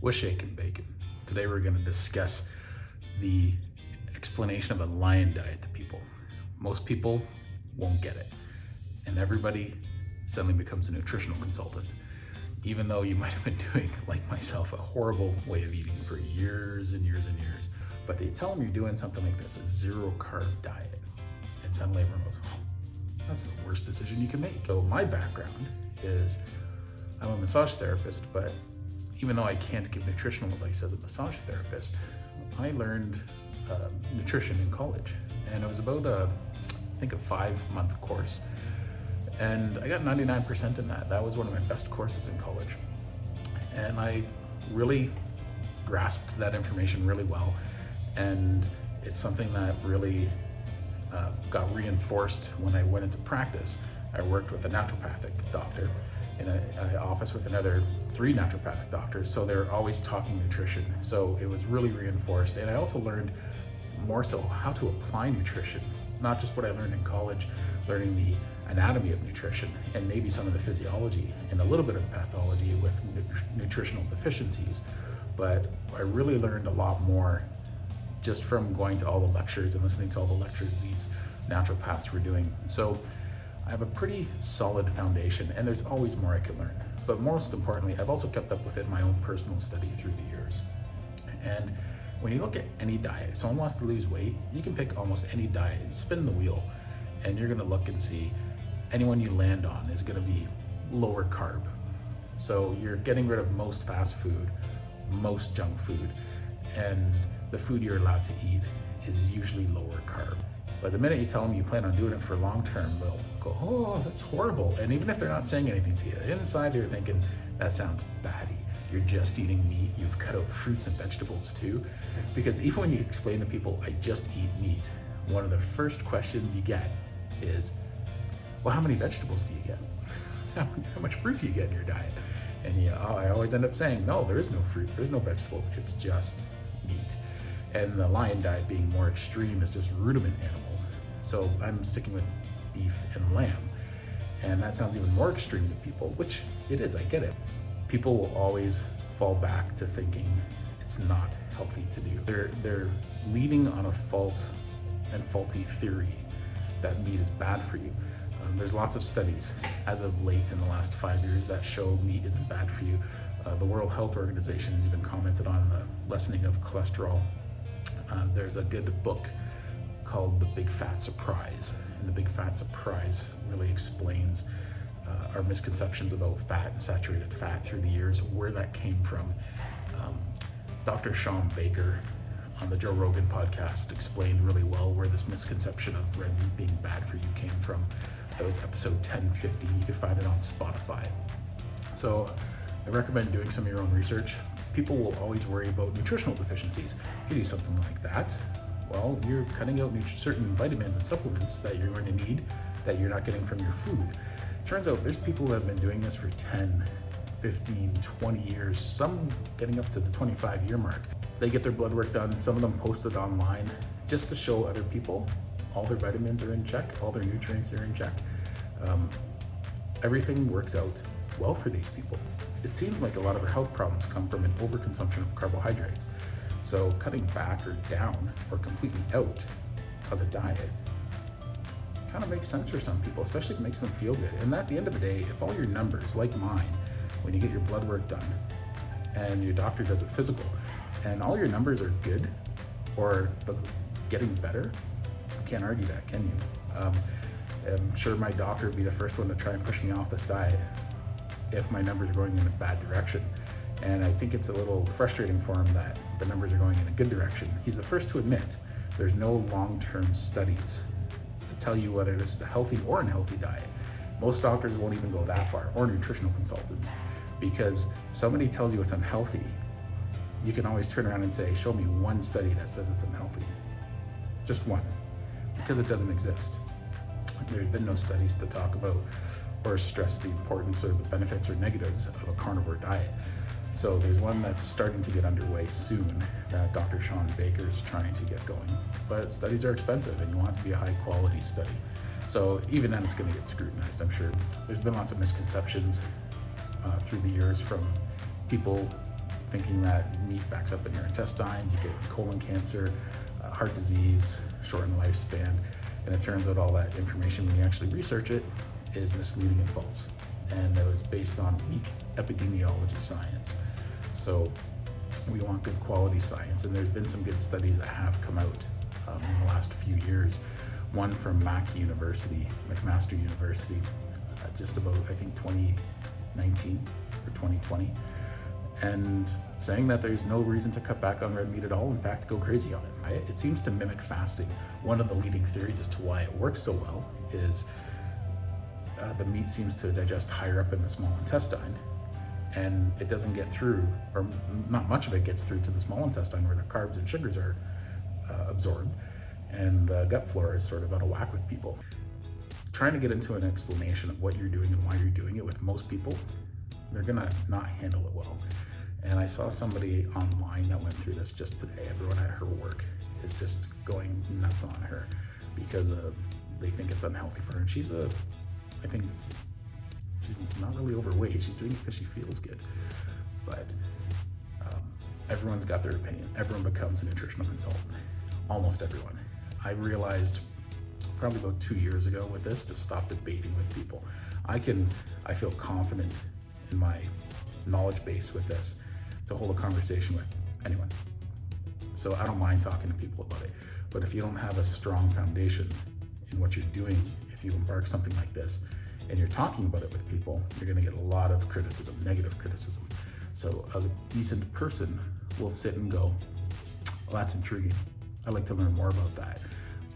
with shake and bacon. Today we're going to discuss the explanation of a lion diet to people. Most people won't get it, and everybody suddenly becomes a nutritional consultant, even though you might have been doing, like myself, a horrible way of eating for years and years and years. But they tell them you're doing something like this, a zero-carb diet, and suddenly everyone goes, oh, that's the worst decision you can make. So my background is I'm a massage therapist, but even though I can't give nutritional advice as a massage therapist, I learned nutrition in college. And it was about I think a 5-month course. And I got 99% in that. That was one of my best courses in college. And I really grasped that information really well. And it's something that really got reinforced when I went into practice. I worked with a naturopathic doctor in an office with another 3 naturopathic doctors, so they're always talking nutrition. So it was really reinforced. And I also learned more so how to apply nutrition, not just what I learned in college, learning the anatomy of nutrition and maybe some of the physiology and a little bit of the pathology with nutritional deficiencies. But I really learned a lot more just from going to all the lectures and listening to all the lectures these naturopaths were doing. So I have a pretty solid foundation, and there's always more I can learn. But most importantly, I've also kept up with it in my own personal study through the years. And when you look at any diet, someone wants to lose weight, you can pick almost any diet, spin the wheel, and you're gonna look and see anyone you land on is gonna be lower carb. So you're getting rid of most fast food, most junk food, and the food you're allowed to eat is usually lower carb. But the minute you tell them you plan on doing it for long term, they'll go, oh, that's horrible. And even if they're not saying anything to you, inside they're thinking, that sounds batty. You're just eating meat. You've cut out fruits and vegetables too. Because even when you explain to people, I just eat meat, one of the first questions you get is, well, how many vegetables do you get? How much fruit do you get in your diet? And I always end up saying, no, there is no fruit, there's no vegetables, it's just meat. And the lion diet being more extreme is just ruminant animals. So I'm sticking with beef and lamb. And that sounds even more extreme to people, which it is, I get it. People will always fall back to thinking it's not healthy to do. They're leading on a false and faulty theory that meat is bad for you. There's lots of studies as of late in the last 5 years that show meat isn't bad for you. The World Health Organization has even commented on the lessening of cholesterol. There's a good book called The Big Fat Surprise, and The Big Fat Surprise really explains our misconceptions about fat and saturated fat through the years, where that came from. Dr. Sean Baker on the Joe Rogan podcast explained really well where this misconception of red meat being bad for you came from. That was episode 1050. You can find it on Spotify. So I recommend doing some of your own research. People will always worry about nutritional deficiencies. If you do something like that, well, you're cutting out certain vitamins and supplements that you're going to need that you're not getting from your food. Turns out there's people who have been doing this for 10, 15, 20 years, some getting up to the 25-year mark. They get their blood work done, some of them post it online just to show other people all their vitamins are in check, all their nutrients are in check. Everything works out well for these people. It seems like a lot of their health problems come from an overconsumption of carbohydrates. So cutting back or down or completely out of the diet kind of makes sense for some people, especially if it makes them feel good. And at the end of the day, if all your numbers, like mine, when you get your blood work done and your doctor does a physical and all your numbers are good or getting better, you can't argue that, can you? I'm sure my doctor would be the first one to try and push me off this diet if my numbers are going in a bad direction. And I think it's a little frustrating for him that the numbers are going in a good direction. He's the first to admit there's no long-term studies to tell you whether this is a healthy or unhealthy diet. Most doctors won't even go that far, or nutritional consultants, because somebody tells you it's unhealthy, you can always turn around and say, show me one study that says it's unhealthy. Just one, because it doesn't exist. There's been no studies to talk about or stress the importance or the benefits or negatives of a carnivore diet. So there's one that's starting to get underway soon that Dr. Sean Baker is trying to get going. But studies are expensive and you want it to be a high quality study. So even then it's going to get scrutinized, I'm sure. There's been lots of misconceptions through the years from people thinking that meat backs up in your intestines, you get colon cancer, heart disease, shortened lifespan, and it turns out all that information, when you actually research it, is misleading and false. And it was based on weak epidemiology science. So we want good quality science, and there's been some good studies that have come out in the last few years. One from McMaster University, just about, I think, 2019 or 2020, and saying that there's no reason to cut back on red meat at all. In fact, go crazy on it. Right? It seems to mimic fasting. One of the leading theories as to why it works so well is the meat seems to digest higher up in the small intestine, and it doesn't get through, or not much of it gets through to the small intestine where the carbs and sugars are absorbed, and the gut flora is sort of out of whack with people. Trying to get into an explanation of what you're doing and why you're doing it with most people, they're gonna not handle it well. And I saw somebody online that went through this just today. Everyone at her work is just going nuts on her because they think it's unhealthy for her. And I think she's not really overweight. She's doing it because she feels good. But everyone's got their opinion. Everyone becomes a nutritional consultant. Almost everyone. I realized probably about 2 years ago with this to stop debating with people. I feel confident in my knowledge base with this to hold a conversation with anyone. So I don't mind talking to people about it. But if you don't have a strong foundation in what you're doing, if you embark something like this and you're talking about it with people, you're gonna get a lot of criticism, negative criticism. So a decent person will sit and go, well, that's intriguing. I'd like to learn more about that.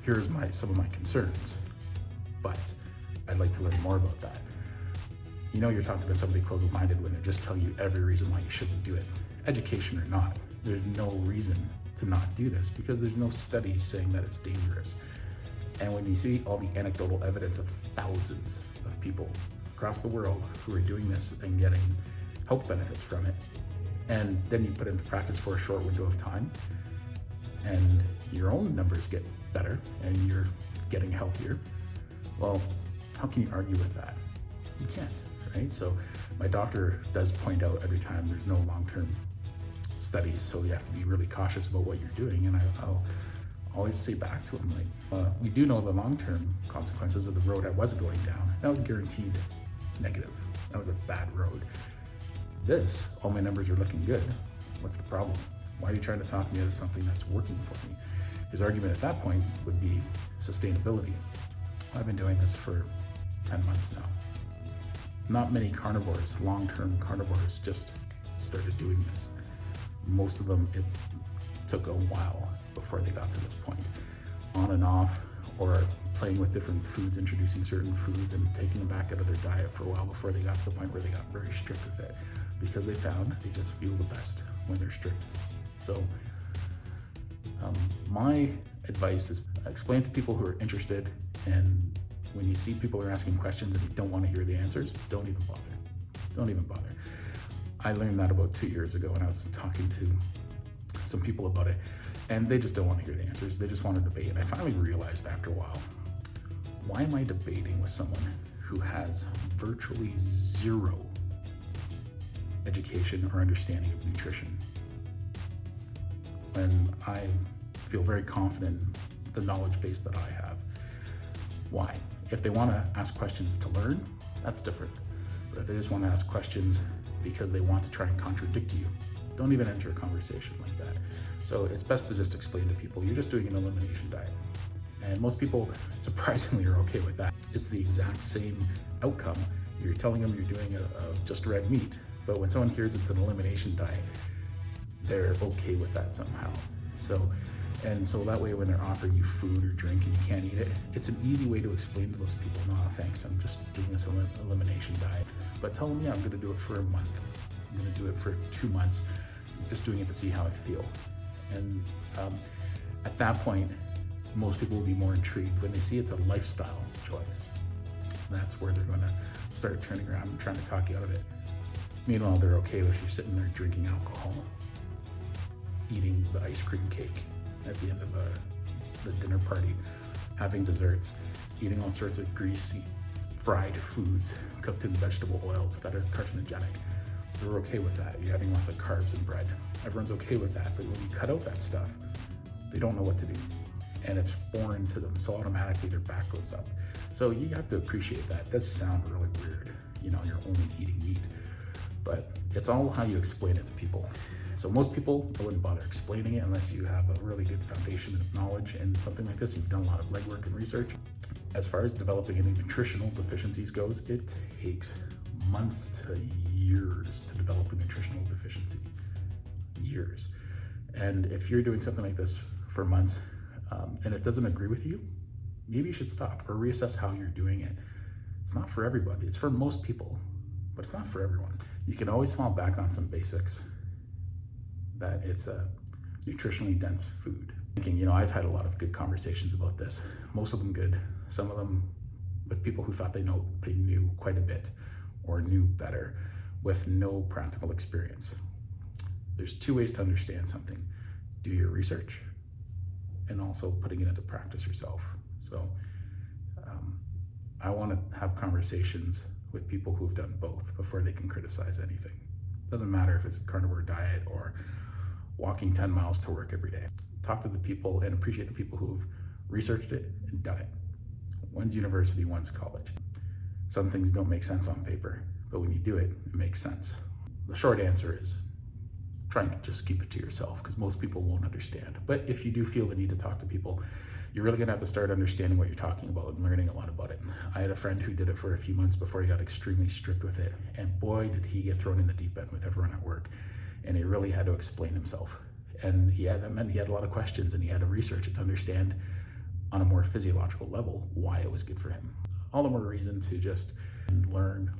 Here's some of my concerns, but I'd like to learn more about that. You know you're talking to somebody closed-minded when they just tell you every reason why you shouldn't do it. Education or not, there's no reason to not do this because there's no studies saying that it's dangerous. And when you see all the anecdotal evidence of thousands of people across the world who are doing this and getting health benefits from it, and then you put it into practice for a short window of time, and your own numbers get better and you're getting healthier, well, how can you argue with that? You can't, right? So my doctor does point out every time there's no long-term studies, so you have to be really cautious about what you're doing. And I'll always say back to him, like, we do know the long-term consequences of the road I was going down. That was guaranteed negative. That was a bad road. This, all my numbers are looking good. What's the problem? Why are you trying to talk me out of something that's working for me? His argument at that point would be sustainability. I've been doing this for 10 months now. Not many carnivores, long-term carnivores, just started doing this. Most of them, it took a while before they got to this point. On and off, or playing with different foods, introducing certain foods and taking them back out of their diet for a while before they got to the point where they got very strict with it, because they found they just feel the best when they're strict. So my advice is explain to people who are interested, and when you see people are asking questions and you don't want to hear the answers, don't even bother. Don't even bother. I learned that about 2 years ago when I was talking to some people about it, and they just don't want to hear the answers. They just want to debate. And I finally realized after a while, why am I debating with someone who has virtually zero education or understanding of nutrition? When I feel very confident in the knowledge base that I have. Why? If they want to ask questions to learn, that's different. But if they just want to ask questions because they want to try and contradict you, don't even enter a conversation like that. So it's best to just explain to people, you're just doing an elimination diet. And most people, surprisingly, are okay with that. It's the exact same outcome. You're telling them you're doing just red meat, but when someone hears it's an elimination diet, they're okay with that somehow. So that way when they're offering you food or drink and you can't eat it, it's an easy way to explain to those people, no, thanks, I'm just doing this elimination diet. But tell them, yeah, I'm gonna do it for a month. I'm gonna do it for 2 months. I'm just doing it to see how I feel. And at that point, most people will be more intrigued when they see it's a lifestyle choice. That's where they're gonna start turning around and trying to talk you out of it. Meanwhile, they're okay if you're sitting there drinking alcohol, eating the ice cream cake at the end of the dinner party, having desserts, eating all sorts of greasy, fried foods cooked in vegetable oils that are carcinogenic. They're okay with that. You're having lots of carbs and bread. Everyone's okay with that. But when you cut out that stuff, they don't know what to do. And it's foreign to them. So automatically their back goes up. So you have to appreciate that. It does sound really weird. You know, you're only eating meat. But it's all how you explain it to people. So most people, I wouldn't bother explaining it unless you have a really good foundation of knowledge in something like this. You've done a lot of legwork and research. As far as developing any nutritional deficiencies goes, it takes months to years to develop a nutritional deficiency. Years. And if you're doing something like this for months and it doesn't agree with you, maybe you should stop or reassess how you're doing it. It's not for everybody. It's for most people, but it's not for everyone. You can always fall back on some basics, that it's a nutritionally dense food. You know, I've had a lot of good conversations about this, most of them good, some of them with people who thought they knew quite a bit or knew better with no practical experience. There's two ways to understand something: do your research and also putting it into practice yourself. So I want to have conversations with people who've done both before they can criticize anything. It doesn't matter if it's a carnivore diet or walking 10 miles to work every day. Talk to the people and appreciate the people who've researched it and done it. One's university, one's college. Some things don't make sense on paper, but when you do it, it makes sense. The short answer is try and just keep it to yourself, because most people won't understand. But if you do feel the need to talk to people, you're really gonna have to start understanding what you're talking about and learning a lot about it. I had a friend who did it for a few months before he got extremely strict with it. And boy, did he get thrown in the deep end with everyone at work. And he really had to explain himself. And that meant he had a lot of questions, and he had to research it to understand on a more physiological level why it was good for him. All the more reason to just learn.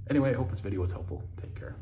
Anyway, I hope this video was helpful. Take care.